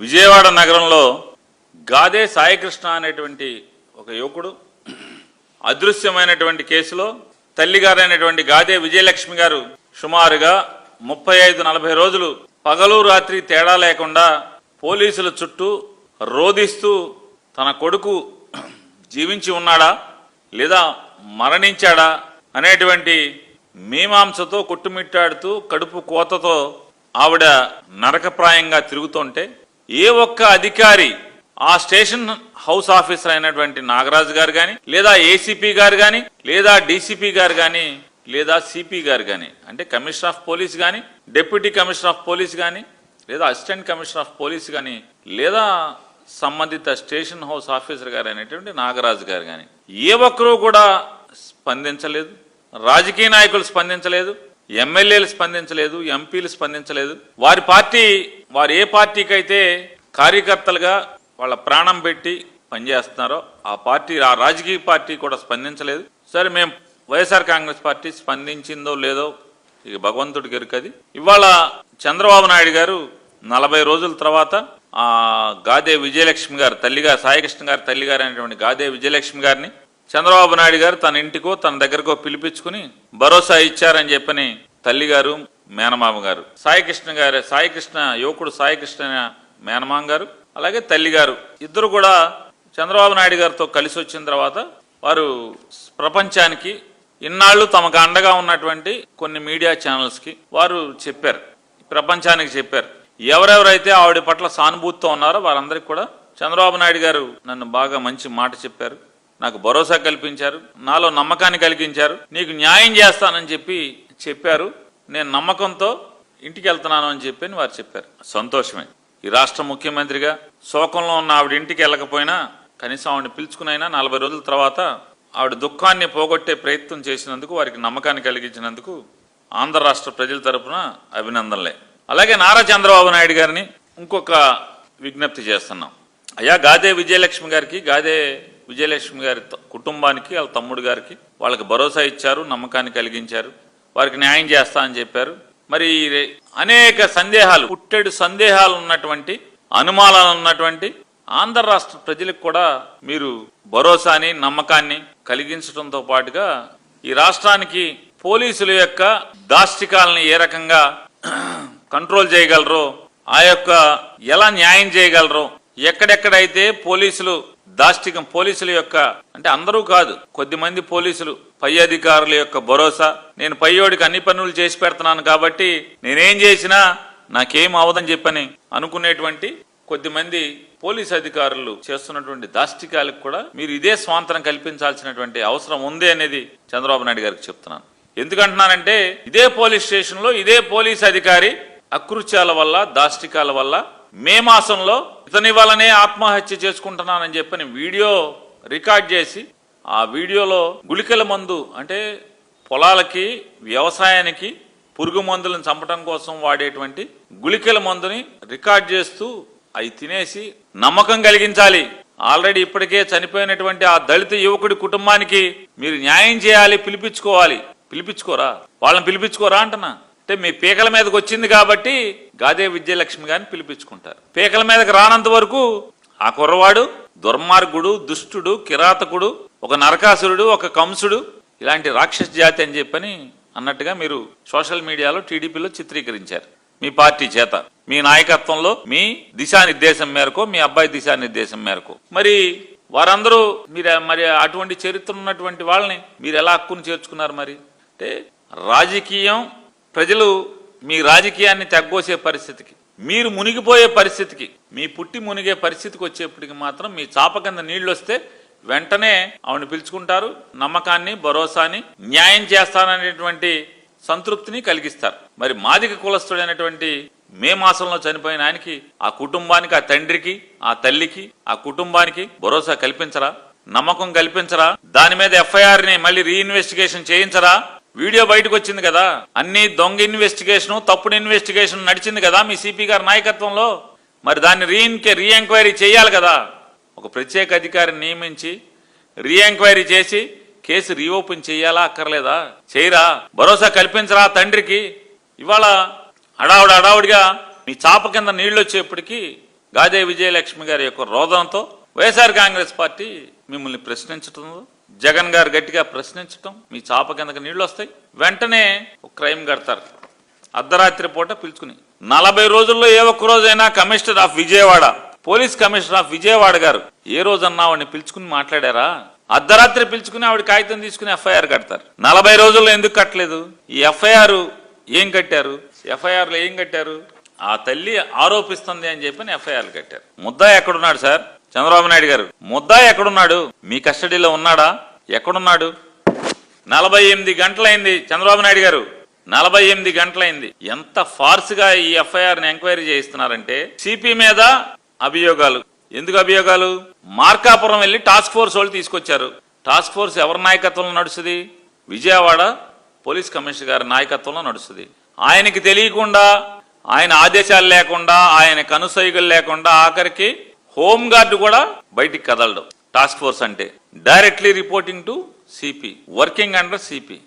విజయవాడ నగరంలో గాదే సాయికృష్ణ అనేటువంటి ఒక యువకుడు అదృశ్యమైనటువంటి కేసులో తల్లిగారైనటువంటి గాదే విజయలక్ష్మి గారు సుమారుగా 35-40 రోజులు పగలు రాత్రి తేడా లేకుండా పోలీసుల చుట్టూ రోదిస్తూ తన కొడుకు జీవించి ఉన్నాడా లేదా మరణించాడా అనేటువంటి మీమాంసతో కొట్టుమిట్టాడుతూ కడుపు కోతతో ఆవిడ నరకప్రాయంగా తిరుగుతుంటే ఏ ఒక్క అధికారి ఆ స్టేషన్ హౌస్ ఆఫీసర్ అయినటువంటి నాగరాజు గారు గాని లేదా ఏసీపీ గారు గాని లేదా డీసీపీ గారు గాని లేదా సిపి గారు గాని అంటే కమిషనర్ ఆఫ్ పోలీస్ గాని డిప్యూటీ కమిషనర్ ఆఫ్ పోలీస్ గాని లేదా అసిస్టెంట్ కమిషనర్ ఆఫ్ పోలీస్ గాని లేదా సంబంధిత స్టేషన్ హౌస్ ఆఫీసర్ గారు అయినటువంటి నాగరాజు గారు గాని ఏ ఒక్కరూ కూడా స్పందించలేదు. రాజకీయ నాయకులు స్పందించలేదు, ఎమ్మెల్యేలు స్పందించలేదు, ఎంపీలు స్పందించలేదు. వారు ఏ పార్టీకి అయితే కార్యకర్తలుగా వాళ్ళ ప్రాణం పెట్టి పనిచేస్తున్నారో ఆ రాజకీయ పార్టీ కూడా స్పందించలేదు. సరే, మేము వైఎస్ఆర్ కాంగ్రెస్ పార్టీ స్పందించిందో లేదో ఇక భగవంతుడికి ఎరుకది. ఇవాళ చంద్రబాబు నాయుడు గారు 40 రోజుల తర్వాత ఆ గాదే విజయలక్ష్మి గారు తల్లిగా సాయికృష్ణ గారి తల్లిగారు అనేటువంటి గాదే విజయలక్ష్మి గారిని చంద్రబాబు నాయుడు గారు తన ఇంటికో తన దగ్గరకో పిలిపించుకుని భరోసా ఇచ్చారని చెప్పని తల్లిగారు మేనమామ గారు సాయికృష్ణ యువకుడు సాయికృష్ణ మేనమామ గారు అలాగే తల్లిగారు ఇద్దరు కూడా చంద్రబాబు నాయుడు గారితో కలిసి వచ్చిన తర్వాత వారు ప్రపంచానికి ఇన్నాళ్ళు తమకు అండగా ఉన్నటువంటి కొన్ని మీడియా ఛానల్స్ కి వారు చెప్పారు, ప్రపంచానికి చెప్పారు. ఎవరెవరైతే ఆవిడ పట్ల సానుభూతితో ఉన్నారో వారందరికీ కూడా చంద్రబాబు నాయుడు గారు నన్ను బాగా మంచి మాట చెప్పారు, నాకు భరోసా కల్పించారు, నాలో నమ్మకాన్ని కలిగించారు, నీకు న్యాయం చేస్తానని చెప్పారు, నేను నమ్మకంతో ఇంటికి వెళ్తున్నాను అని చెప్పి వారు చెప్పారు. సంతోషమే. ఈ రాష్ట్ర ముఖ్యమంత్రిగా శోకంలో ఉన్న ఆవిడ ఇంటికి వెళ్ళకపోయినా కనీసం ఆవిడని పిలుచుకునైనా 40 రోజుల తర్వాత ఆవిడ దుఃఖాన్ని పోగొట్టే ప్రయత్నం చేసినందుకు, వారికి నమ్మకాన్ని కలిగించినందుకు ఆంధ్ర రాష్ట్ర ప్రజల తరపున అభినందనలే. అలాగే నారా చంద్రబాబు నాయుడు గారిని ఇంకొక విజ్ఞప్తి చేస్తున్నాం. అయ్యా, గాదే విజయలక్ష్మి గారి కుటుంబానికి వాళ్ళ తమ్ముడు గారికి వాళ్ళకి భరోసా ఇచ్చారు, నమ్మకాన్ని కలిగించారు, వారికి న్యాయం చేస్తా అని చెప్పారు. మరి అనేక పుట్టెడు సందేహాలు ఉన్నటువంటి అనుమానాలు ఉన్నటువంటి ఆంధ్ర రాష్ట్ర ప్రజలకు కూడా మీరు భరోసాని నమ్మకాన్ని కలిగించడంతో పాటుగా ఈ రాష్ట్రానికి పోలీసుల యొక్క దాష్టికాలని ఏ రకంగా కంట్రోల్ చేయగలరో ఎలా న్యాయం చేయగలరో ఎక్కడెక్కడైతే పోలీసుల యొక్క అంటే అందరూ కాదు, కొద్దిమంది పోలీసులు పై అధికారుల యొక్క భరోసా, నేను పైయోడికి అన్ని పనులు చేసి పెడుతున్నాను కాబట్టి నేనేం చేసినా నాకేం అవదని చెప్పని అనుకునేటువంటి కొద్దిమంది పోలీస్ అధికారులు చేస్తున్నటువంటి దాష్టికాలకు కూడా మీరు ఇదే స్వాతంత్రం కల్పించాల్సినటువంటి అవసరం ఉంది అనేది చంద్రబాబు నాయుడు గారికి చెప్తున్నాను. ఎందుకంటున్నానంటే ఇదే పోలీస్ స్టేషన్ లో ఇదే పోలీస్ అధికారి అకృత్యాల వల్ల దాష్టికాల వల్ల మే మాసంలో ఇతని వల్లనే ఆత్మహత్య చేసుకుంటున్నానని చెప్పని వీడియో రికార్డ్ చేసి ఆ వీడియోలో గుళికల మందు అంటే పొలాలకి వ్యవసాయానికి పురుగు మందులను చంపడం కోసం వాడేటువంటి గుళికల మందుని రికార్డ్ చేస్తూ అవి తినేసి నమ్మకం కలిగించాలి. ఆల్రెడీ ఇప్పటికే చనిపోయినటువంటి ఆ దళిత యువకుడి కుటుంబానికి మీరు న్యాయం చేయాలి, పిలిపించుకోరా, వాళ్ళని పిలిపించుకోరా అంటున్నా. అంటే మీ పీకల మీదకి వచ్చింది కాబట్టి గాదే విజయలక్ష్మి గారిని పిలిపించుకుంటారు. పీకల మీదకి రానంత వరకు ఆ కుర్రవాడు దుర్మార్గుడు, దుష్టుడు, కిరాతకుడు, ఒక నరకాసురుడు, ఒక కంసుడు, ఇలాంటి రాక్షస జాతి అని చెప్పని అన్నట్టుగా మీరు సోషల్ మీడియాలో టీడీపీలో చిత్రీకరించారు. మీ పార్టీ చేత, మీ నాయకత్వంలో, మీ దిశానిర్దేశం మేరకు, మీ అబ్బాయి దిశానిర్దేశం మేరకు మరి వారందరూ మరి అటువంటి చరిత్ర ఉన్నటువంటి వాళ్ళని మీరు ఎలా హక్కును చేర్చుకున్నారు? మరి అంటే రాజకీయం, ప్రజలు మీ రాజకీయాన్ని తగ్గోసే పరిస్థితికి, మీరు మునిగిపోయే పరిస్థితికి, మీ పుట్టి మునిగే పరిస్థితికి వచ్చేప్పటికి మాత్రం మీ చాప కింద నీళ్లు వస్తే వెంటనే ఆవిడని పిలుచుకుంటారు, నమ్మకాన్ని, భరోసాని, న్యాయం చేస్తాననేటువంటి సంతృప్తిని కలిగిస్తారు. మరి మాదిక కులస్తుడైనటువంటి మే మాసంలో చనిపోయిన ఆయనకి, ఆ కుటుంబానికి, ఆ తండ్రికి, ఆ తల్లికి, ఆ కుటుంబానికి భరోసా కల్పించరా, నమ్మకం కల్పించరా? దాని మీద ఎఫ్ఐఆర్ ని మళ్ళీ రీఇన్వెస్టిగేషన్ చేయించరా? వీడియో బయటకు వచ్చింది కదా, అన్ని దొంగ ఇన్వెస్టిగేషన్, తప్పుడు ఇన్వెస్టిగేషన్ నడిచింది కదా మీ సిపి గారి నాయకత్వంలో. మరి దాన్ని రీఎంక్వైరీ చేయాలి కదా. ఒక ప్రత్యేక అధికారిని నియమించి రీఎంక్వైరీ చేసి కేసు రీఓపెన్ చేయాలా అక్కర్లేదా? చేయరా? భరోసా కల్పించరా తండ్రికి? ఇవాళ హడావుడిగా మీ చాప కింద నీళ్లు వచ్చేప్పటికీ గాదే విజయలక్ష్మి గారి యొక్క రోదంతో వైఎస్ఆర్ కాంగ్రెస్ పార్టీ మిమ్మల్ని ప్రశ్నించటం, జగన్ గారు గట్టిగా ప్రశ్నించటం, మీ చాప కిందకి నీళ్లు వస్తాయి, వెంటనే ఒక క్రైమ్ కడతారు. అర్ధరాత్రి పూట పిలుచుకుని 40 రోజుల్లో ఏ ఒక్క రోజైనా commissioner of Vijayawada, police commissioner of Vijayawada గారు ఏ రోజన్నా ఆవిడని పిలుచుకుని మాట్లాడారా? అర్ధరాత్రి పిలుచుకుని ఆవిడ కాగితం తీసుకుని ఎఫ్ఐఆర్ కడతారు. 40 రోజుల్లో ఎందుకు కట్టలేదు? ఈ ఎఫ్ఐఆర్ ఏం కట్టారు? ఎఫ్ఐఆర్ లో ఏం కట్టారు? ఆ తల్లి ఆరోపిస్తుంది అని చెప్పి ఎఫ్ఐఆర్ కట్టారు. ముద్దాయి ఎక్కడున్నాడు సార్? చంద్రబాబు నాయుడు గారు ముద్దాయి ఎక్కడున్నాడు? మీ కస్టడీలో ఉన్నాడా? ఎక్కడున్నాడు? 48 గంటలైంది చంద్రబాబు నాయుడు గారు, 48 గంటలైంది. ఎంత ఫార్స్ గా ఈ ఎఫ్ఐఆర్ ని ఎంక్వైరీ చేయిస్తున్నారంటే, సిపి మీద అభియోగాలు. ఎందుకు అభియోగాలు? మార్కాపురం వెళ్లి టాస్క్ ఫోర్స్ వాళ్ళు తీసుకొచ్చారు. టాస్క్ ఫోర్స్ ఎవరి నాయకత్వంలో నడుస్తుంది? విజయవాడ పోలీస్ కమిషనర్ గారి నాయకత్వంలో నడుస్తుంది. ఆయనకి తెలియకుండా, ఆయన ఆదేశాలు లేకుండా, ఆయన కనుసైగలు లేకుండా ఆఖరికి హోంగార్డు కూడా బయటికి కదలడం. టాస్క్ ఫోర్స్ అంటే directly reporting to CP, working under CP.